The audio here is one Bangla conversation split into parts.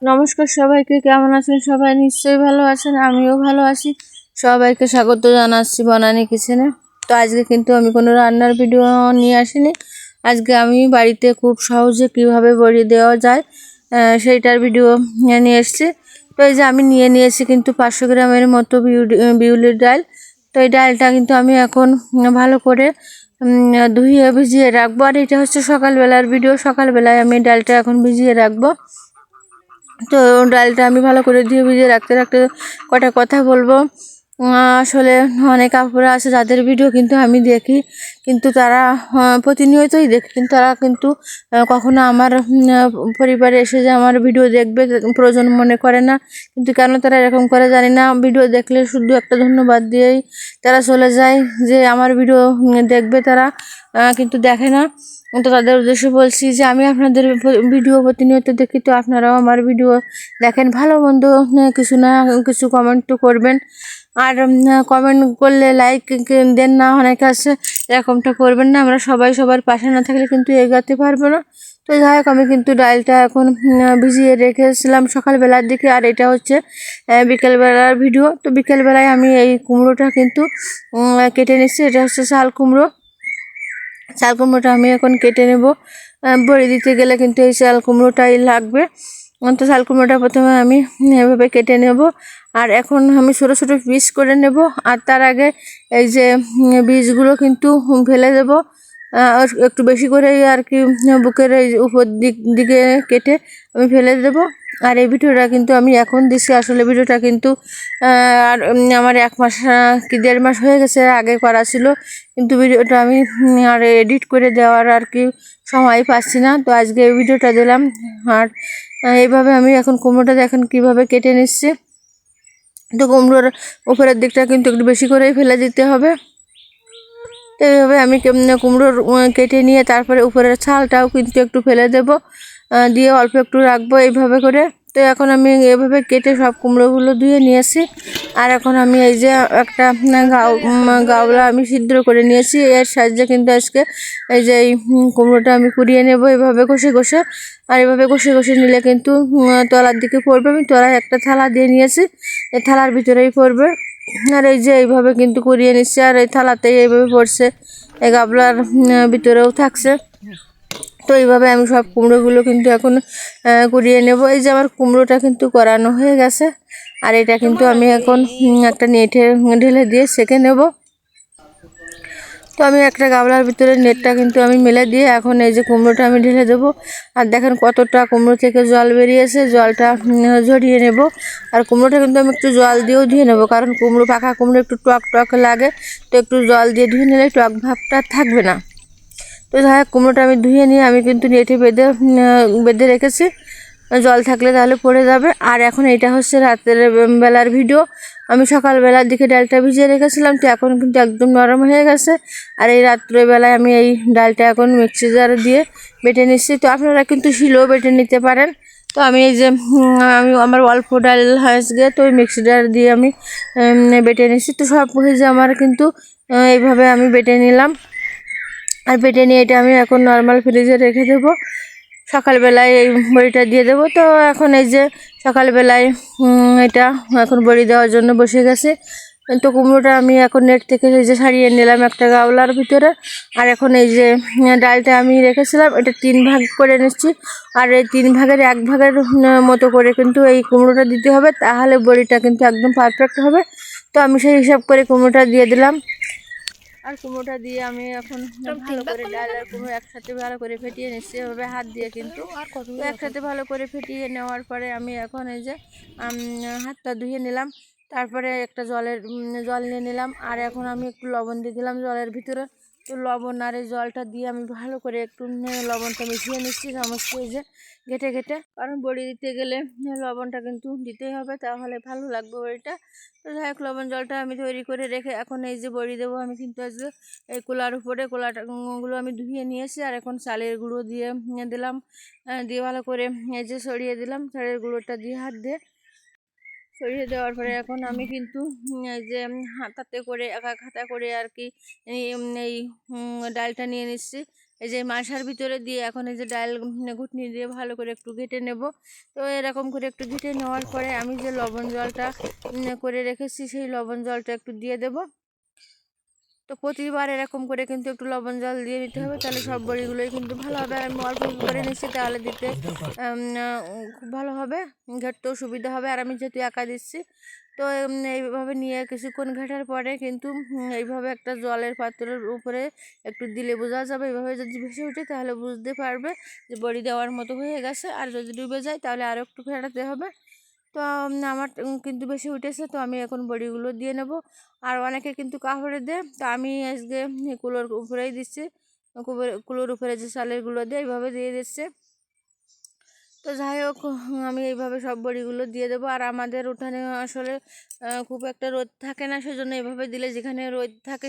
নমস্কার সবাইকে, কেমন আছেন সবাই? নিশ্চয়ই ভালো আছেন, আমিও ভালো আছি। সবাইকে স্বাগত জানাচ্ছি বনানী কিচেনে। তো আজকে কিন্তু আমি কোনো রান্নার ভিডিও নিয়ে আসিনি। আজকে আমি বাড়িতে খুব সহজে কিভাবে বড়ি দেওয়া যায় সেইটার ভিডিও নিয়ে এসেছি। তো এই যে আমি নিয়েছি কিন্তু 500 গ্রামের মতো বিউলির ডাল। তো এই ডালটা কিন্তু আমি এখন ভালো করে ধুয়ে ভিজিয়ে রাখবো। আর এটা হচ্ছে সকালবেলার ভিডিও। সকালবেলায় আমি ডালটা এখন ভিজিয়ে রাখবো। তো ডালটা আমি ভালো করে ধুয়ে ভিজিয়ে রাখতে রাখতে কটা কথা বলবো। আসলে অনেক আপুরা আছে যাদের ভিডিও কিন্তু আমি দেখি, কিন্তু তারা প্রতিনিয়তই দেখে, কিন্তু তারা কিন্তু কখনো আমার পরিবারে এসে যে আমার ভিডিও দেখবে প্রয়োজন মনে করে না। কিন্তু কেন তারা এরকম করে জানি না। ভিডিও দেখলে শুধু একটা ধন্যবাদ দিয়েই তারা চলে যায় যে আমার ভিডিও দেখবে, তারা কিন্তু দেখে না। তো তাদের উদ্দেশ্যে বলছি যে আমি আপনাদের ভিডিও প্রতিনিয়ত দেখি, তো আপনারাও আমার ভিডিও দেখেন। ভালো মন্দ কিছু না কিছু কমেন্ট তো করবেন, আর কমেন্ট করলে লাইক দেন না, অনেকে আছে এরকমটা করবেন না। আমরা সবাই সবার পাশে না থাকলে কিন্তু এগোতে পারবো না। তো যাই হোক, আমি কিন্তু ডালটা এখন ভিজিয়ে রেখেছিলাম সকালবেলার দিকে, আর এটা হচ্ছে বিকেলবেলার ভিডিও। তো বিকেলবেলায় আমি এই কুমড়োটা কিন্তু কেটে নিচ্ছি। এটা হচ্ছে শাল কুমড়ো। চাল কুমড়োটা আমি এখন কেটে নেব। বড়ি দিতে গেলে কিন্তু এই চাল কুমড়োটাই লাগবে। তো চাল কুমড়োটা প্রথমে আমি এভাবে কেটে নেব, আর এখন আমি ছোটো ছোটো পিস করে নেব। আর তার আগে এই যে বীজগুলো কিন্তু ফেলে দেব, একটু বেশি করে আর কি বুকের এই উপর দিকে কেটে আমি ফেলে দেব। আর এই ভিডিওটা কিন্তু আমি এখন দিচ্ছি, আসলে ভিডিওটা কিন্তু আর আমার 1 মাস কি 1.5 মাস হয়ে গেছে আগে করা ছিল, কিন্তু ভিডিওটা আমি আর এডিট করে দেওয়ার আর কি সময় পাচ্ছি না। তো আজকে এই ভিডিওটা দিলাম। আর এইভাবে আমি এখন কুমড়োটা দেখেন কিভাবে কেটে নিচ্ছি। তো কুমড়োর উপরের দিকটা কিন্তু একটু বেশি করেই ফেলে দিতে হবে। তো এইভাবে আমি কুমড়োর কেটে নিয়ে তারপরে উপরের ছালটাও কিন্তু একটু ফেলে দেব, দিয়ে অল্প একটু রাখবো এইভাবে করে। তো এখন আমি এভাবে কেটে সব কুমড়োগুলো ধুয়ে নিয়েছি। আর এখন আমি এই যে একটা গাওলা আমি সিদ্ধ করে নিয়েছি, এর সাহায্যে কিন্তু আজকে এই যে এই কুমড়োটা আমি কুড়িয়ে নেব এভাবে ঘষে ঘষে। আর এভাবে ঘষে ঘষে নিলে কিন্তু তলার দিকে পড়বে। আমি তলায় একটা থালা দিয়ে নিয়েছি, এই থালার ভিতরেই পড়বে। আর এই যে এইভাবে কিন্তু কুড়িয়ে নিচ্ছে, আর এই থালাতেই এইভাবে পড়ছে, এই গাবলার ভিতরেও থাকছে। তো এইভাবে আমি সব কুমড়োগুলো কিন্তু এখন কুড়িয়ে নেব। এই যে আমার কুমড়োটা কিন্তু করানো হয়ে গেছে, আর এটা কিন্তু আমি এখন একটা নেটে ঢেলে দিয়ে সেঁকে নেব। তো আমি একটা গামলার ভিতরে নেটটা কিন্তু আমি মেলে দিয়ে এখন এই যে কুমড়োটা আমি ঢেলে দেবো। আর দেখেন কতটা কুমড়ো থেকে জল বেরিয়েছে, জলটা ঝরিয়ে নেব। আর কুমড়োটা কিন্তু আমি একটু জল দিয়েও ধুয়ে নেব, কারণ পাকা কুমড়ো একটু টক টক লাগে। তো একটু জল দিয়ে ধুয়ে নিলে টক ভাবটা থাকবে না। তো যাই হোক, কুমড়োটা আমি ধুয়ে নিয়ে আমি কিন্তু নেটে বেঁধে রেখেছি, জল থাকলে তাহলে পড়ে যাবে। আর এখন এটা হচ্ছে রাতের বেলার ভিডিও। আমি সকালবেলার দিকে ডালটা ভিজিয়ে রেখেছিলাম, তো এখন কিন্তু একদম নরম হয়ে গেছে। আর এই রাত্রেবেলায় আমি এই ডালটা এখন মিক্সি জারে দিয়ে বেটে নিচ্ছি। তো আপনারা কিন্তু শিলেও বেটে নিতে পারেন। তো আমি এই যে আমার অল্প ডাল আজকে, তো ওই মিক্সি জার দিয়ে আমি বেটে নিচ্ছি। তো সব হয়ে যে আমার কিন্তু এইভাবে আমি বেটে নিলাম। আর বেটে নিয়ে এটা আমি এখন নর্মাল ফ্রিজে রেখে দেবো। সকালবেলায় এই বড়িটা দিয়ে দেবো। তো এখন এই যে সকালবেলায় এটা এখন বড়ি দেওয়ার জন্য বসে গেছে। তো কুমড়োটা আমি এখন নেট থেকে এই যে ছাড়িয়ে নিলাম একটা গাওলার ভিতরে। আর এখন এই যে ডালটা আমি রেখেছিলাম, এটা 3 ভাগ করে নিচ্ছি। আর এই 3 ভাগের 1 ভাগের মতো করে কিন্তু এই কুমড়োটা দিতে হবে, তাহলে বড়িটা কিন্তু একদম পারফেক্ট হবে। তো আমি সেই হিসাব করে কুমড়োটা দিয়ে দিলাম। আর কুমড়োটা দিয়ে আমি এখন ভালো করে ডাল আর কুমড়ো একসাথে ভালো করে ফেটিয়ে নিচ্ছি এভাবে হাত দিয়ে কিন্তু। তো একসাথে ভালো করে ফেটিয়ে নেওয়ার পরে আমি এখন এই যে হাতটা ধুয়ে নিলাম। তারপরে একটা জল নিয়ে নিলাম, আর এখন আমি একটু লবণ দিয়ে দিলাম জলের ভিতরে। তো লবণ আর এই জলটা দিয়ে আমি ভালো করে একটু লবণটা মিশিয়ে নিচ্ছি সমস্ত এই যে ঘেটে ঘেটে, কারণ বড়ি দিতে গেলে লবণটা কিন্তু দিতেই হবে, তাহলে ভালো লাগবে বড়িটা। তো যাই হোক, লবণ জলটা আমি তৈরি করে রেখে এখন এই যে বড়ি দেবো। আমি কিন্তু আজকে এই কোলার উপরে কোলাগুলো আমি ধুয়ে নিয়েছি, আর এখন চালের গুঁড়ো দিয়ে দিলাম, দিয়ে ভালো করে এই যে ছড়িয়ে দিলাম। চালের গুঁড়োটা দিয়ে হাত দিয়ে ছড়িয়ে দেওয়ার পরে এখন আমি কিন্তু এই যে হাতাতে করে এক এক হাতা করে আর কি এই ডালটা নিয়ে নিচ্ছি। এই যে মাসার ভিতরে দিয়ে এখন এই যে ডাল ঘুটনি দিয়ে ভালো করে একটু ঘেটে নেব। তো এরকম করে একটু ঘেটে নেওয়ার পরে আমি যে লবণ জলটা করে রেখেছি সেই লবণ জলটা একটু দিয়ে দেব। তো প্রতিবার এরকম করে কিন্তু একটু লবণ জল দিয়ে দিতে হবে, তাহলে সব বড়িগুলোই কিন্তু ভালো হবে। আর আমি অল্প অল্প করে নিচ্ছি, তাহলে দিতে খুব ভালো হবে, ঘাটতেও সুবিধা হবে। আর আমি যেহেতু একা দিচ্ছি, তো এইভাবে নিয়ে কিছুক্ষণ ঘাটার পরে কিন্তু এইভাবে একটা জলের পাত্রের উপরে একটু দিলে বোঝা যাবে। এইভাবে যদি ভেসে ওঠে তাহলে বুঝতে পারবে যে বড়ি দেওয়ার মতো হয়ে গেছে। আর যদি ডুবে যায় তাহলে আরও একটু ঘাটাতে হবে। তো আমার কিন্তু বেশি উঠেছে, তো আমি এখন বড়িগুলো দিয়ে নেব। আর অনেকে কিন্তু কাপড়ে দেয়, তো আমি আজকে কুলোর উপরেই দিচ্ছি, কুলোর উপরে যে চালের গুঁড়ো দিয়ে এইভাবে দিয়ে দিচ্ছে। তো যাই হোক, আমি এইভাবে সব বড়িগুলো দিয়ে দেবো। আর আমাদের উঠানে আসলে খুব একটা রোদ থাকে না, সেজন্য এইভাবে দিলে যেখানে রোদ থাকে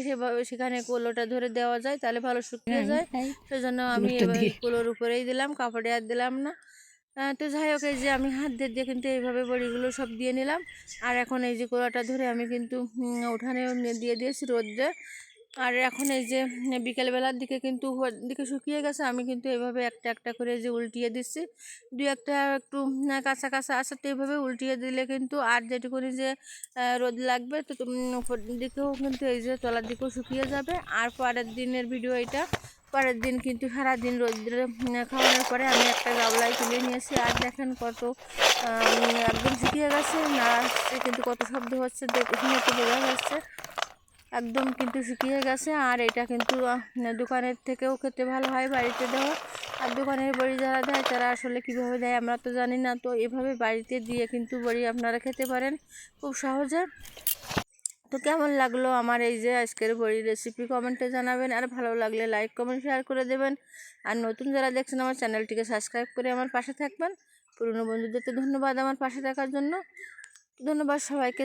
সেখানে কুলোটা ধরে দেওয়া যায়, তাহলে ভালো শুকিয়ে যায়। সেজন্য আমি এবার কুলোর উপরেই দিলাম, কাপড়ে আর দিলাম না। তো যাই হোক, এই যে আমি হাত দিয়ে কিন্তু এইভাবে বড়িগুলো সব দিয়ে নিলাম। আর এখন এই যে কোড়াটা ধরে আমি কিন্তু উঠানে দিয়ে দিয়েছি রোদ্রে। আর এখন এই যে বিকেলবেলার দিকে কিন্তু দিকে শুকিয়ে গেছে, আমি কিন্তু এইভাবে একটা একটা করে যে উল্টিয়ে দিচ্ছি। দুই একটা একটু কাঁচা কাঁচা আছে, তো এইভাবে উল্টিয়ে দিলে কিন্তু আর যেটুকুনি যে রোদ লাগবে, তো উপর দিকেও কিন্তু এই যে তলার দিকেও শুকিয়ে যাবে। আর পরের দিনের ভিডিও এটা। পরের দিন কিন্তু সারাদিন রোদ্রে খাওয়ানোর পরে আমি একটা গামলায় তুলে নিয়েছি। আর দেখেন কত একদম শুকিয়ে গেছে, নাড়াচ্ছে কিন্তু কত শব্দ হচ্ছে, দেখে তো বোঝা যাচ্ছে একদম কিন্তু শুকিয়ে গেছে। আর এটা কিন্তু দোকানের থেকেও খেতে ভালো হয় বাড়িতে দেওয়া। আর দোকানের বড়ি যারা দেয় তারা আসলে কীভাবে দেয় আমরা তো জানি না। তো এভাবে বাড়িতে দিয়ে কিন্তু বড়ি আপনারা খেতে পারেন খুব সহজে। তো কেমন লাগলো আমার এই যে আজকের বড়ির রেসিপি কমেন্টে জানাবেন। আর ভালো লাগলে লাইক কমেন্ট শেয়ার করে দেবেন। আর নতুন যারা দেখছেন আমার চ্যানেলটিকে সাবস্ক্রাইব করে আমার পাশে থাকবেন। পুরনো বন্ধুদেরকে ধন্যবাদ আমার পাশে থাকার জন্য। ধন্যবাদ সবাইকে।